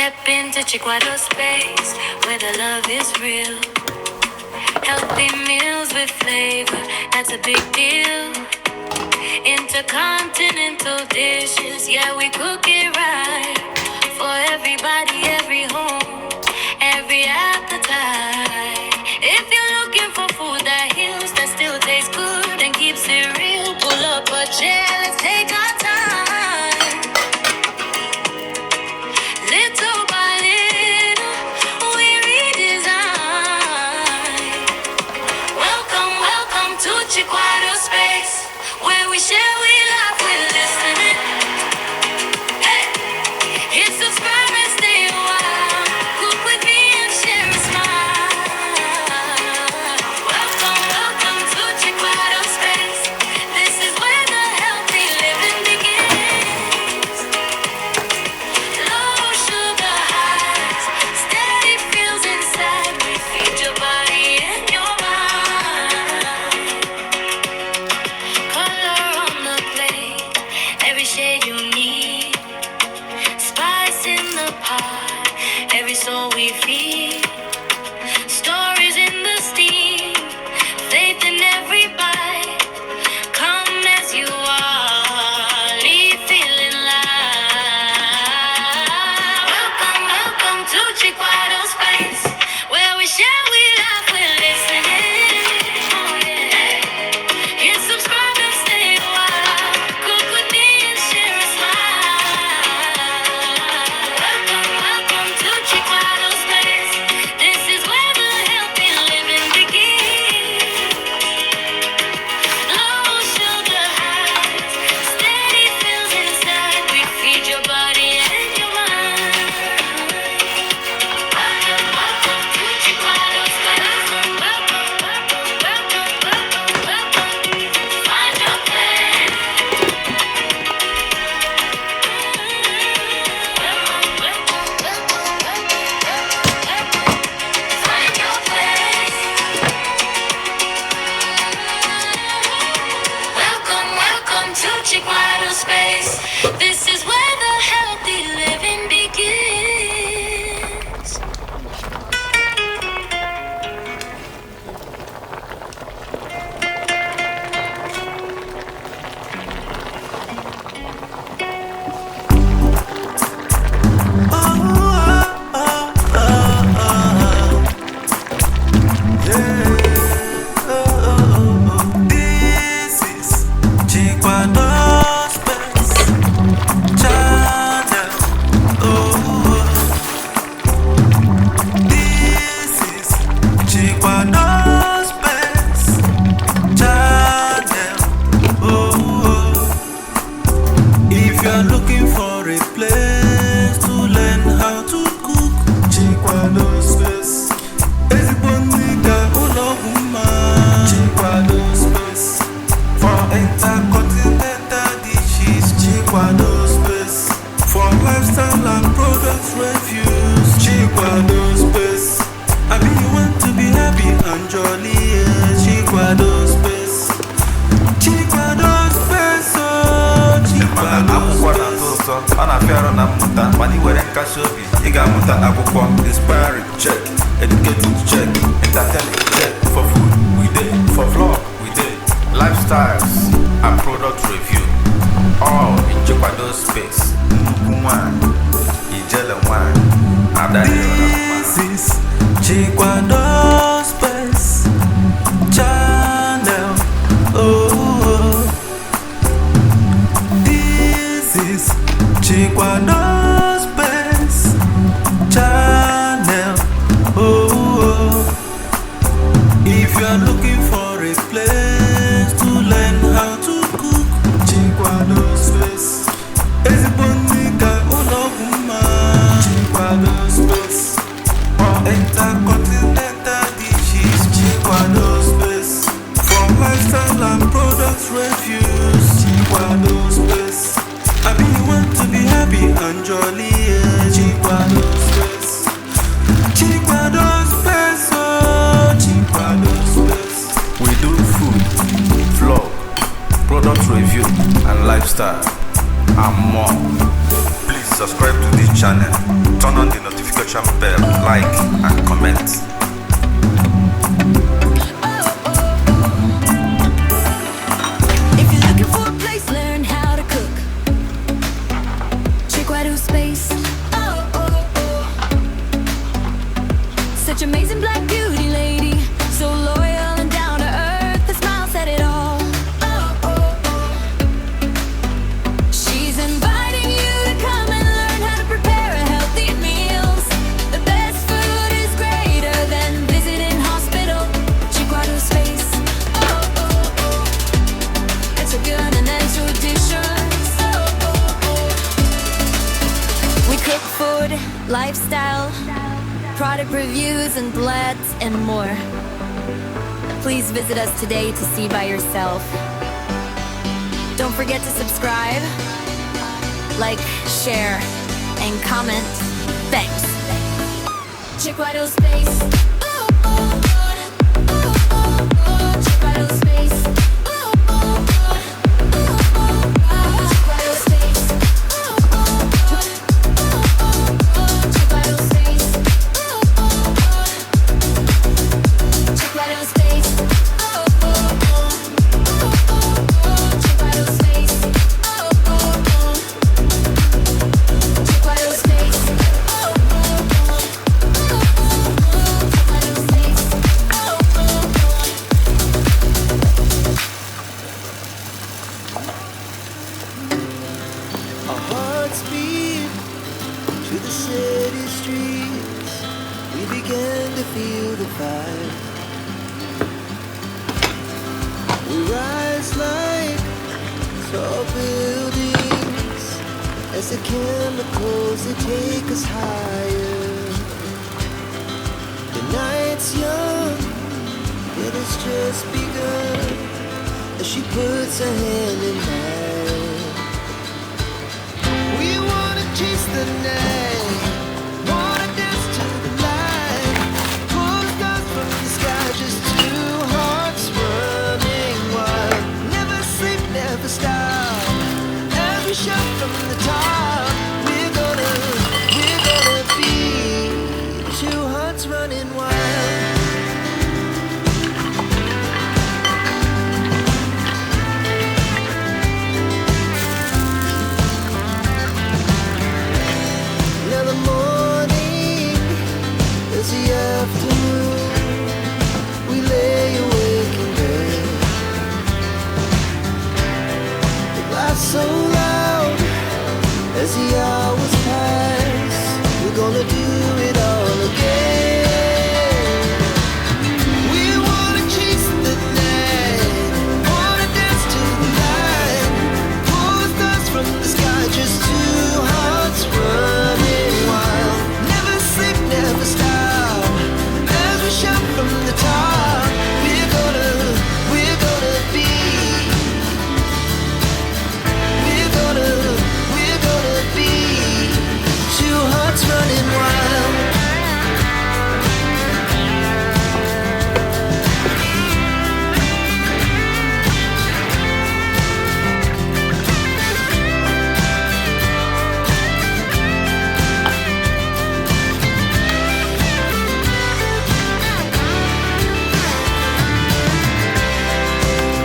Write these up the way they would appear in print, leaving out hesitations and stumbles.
Step into Chikwado space where the love is real. Healthy meals with flavor, that's a big deal. Intercontinental dishes, yeah, we cook it right. For everybody, every home, every appetite. If you're looking for food that heals, that still tastes good and keeps it real, pull up a chair, let's take our time. Little by little, we redesign. Welcome, welcome to Chikwado space, where we share, we laugh, we're listening. Hey, hit subscribe and stay a while. Cook with me and share a smile. Welcome, welcome to Chikwado space. This is where the healthy living begins. Low sugar highs, steady feels inside. We feed your body and your mind. Color on the plate, every shade you need. Spice in the pot, every soul we feed. Stories in the steam, faith in every bite. Come as you are, leave feeling light. Welcome, welcome to Chikwado space, where we share, we laugh, we're listening. Oh yeah. Hit subscribe and stay a while. Cook with me and share a smile. Welcome, welcome to Chikwado space. This is where the healthy living begins. Low sugar highs, steady feels inside. We feed your body and your mind. Welcome, welcome to Chikwado space. Welcome, welcome, welcome, welcome, welcome. Find your place. Welcome, welcome, welcome, welcome, welcome. Find your place. Welcome, welcome to Chikwado space. This is where the healthy living begins. This is Chikwado Space Channel. This is Chikwado Space Channel. If you're looking for a place to learn how to cook, Chikwado Space. Ezibonita Uloguma, Chikwado Space. For intercontinental dishes, Chikwado Space. For lifestyle and product reviews, Chikwado Space. I mean, you want to be happy and jolly, yeah, Chikwado Space. Chikwado Space, oh, Chikwado Space. Ana fiaro na muta mani were nkasi obi iga muta akwụkwọ inspiring check educating check entertaining check for food we dey for vlog we dey lifestyles and product review all in Chikwado space nnukwu nwanyị ijele nwanyị adadịọra This is Chikwado Space Channel. This is Chikwado Space Channel. If you are looking for a place to learn how to cook, Chikwado Space. Ezibonita Uloguma, Chikwado Space. For intercontinental dishes, Chikwado Space. For lifestyle and product reviews, Chikwado Space. I mean, you want to be happy and jolly, yeah, Chikwado Space. Chikwado Space, oh, Chikwado Space. we do food vlog product review and lifestyle and more. Please subscribe to this channel turn on the notification bell, like and comment. If you're looking for a place, learn how to cook. Chikwado space. Such amazing black beauty lady, so loyal and down to earth. The smile said it all. She's inviting you to come and learn how to prepare a healthy meals. The best food is greater than visiting hospital. Chikwado space. It's a good and then traditions. We cook food, lifestyle, product reviews and blends and more. Please visit us today to see by yourself. Don't forget to subscribe, like, share, and comment. Thanks. Chikwado space. Chikwado space. Chikwado space. Chikwado space. Chikwado space. Chikwado space. Chikwado space. Our hearts beat to the city streets. We began to feel the fire. We rise like tall buildings as the chemicals they take us higher. The night's young, it has just begun as she puts her hand in mine. We wanna chase the night, wanna dance to the light. Pull stars from the sky, just two hearts running wild. Never sleep, never stop. As we shout from the top, we're gonna be two hearts running wild. Now the morning is the afternoon. We lay awake in bed. The laughs so loud as the hours pass. We're gonna do it all again. We wanna chase the night, wanna dance to the light. Pull stars from the sky, just two hearts running wild. Never sleep, never stop. As we shout from the top, we're gonna be. We're gonna be two hearts running wild.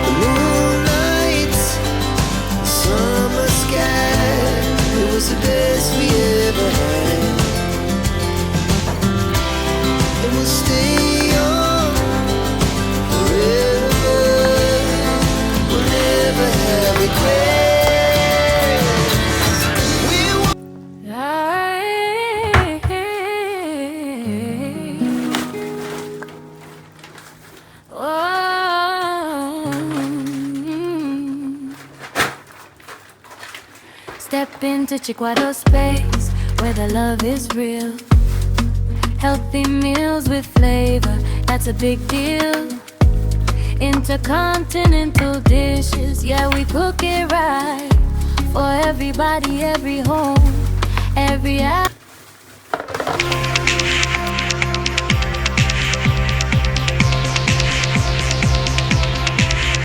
The moonlight, summer sky, it was the best we ever had. And we'll stay young forever. We'll never have regrets. We want Step into Chikwado space where the love is real. Healthy meals with flavor, that's a big deal. Intercontinental dishes, yeah, we cook it right. For everybody, every home, every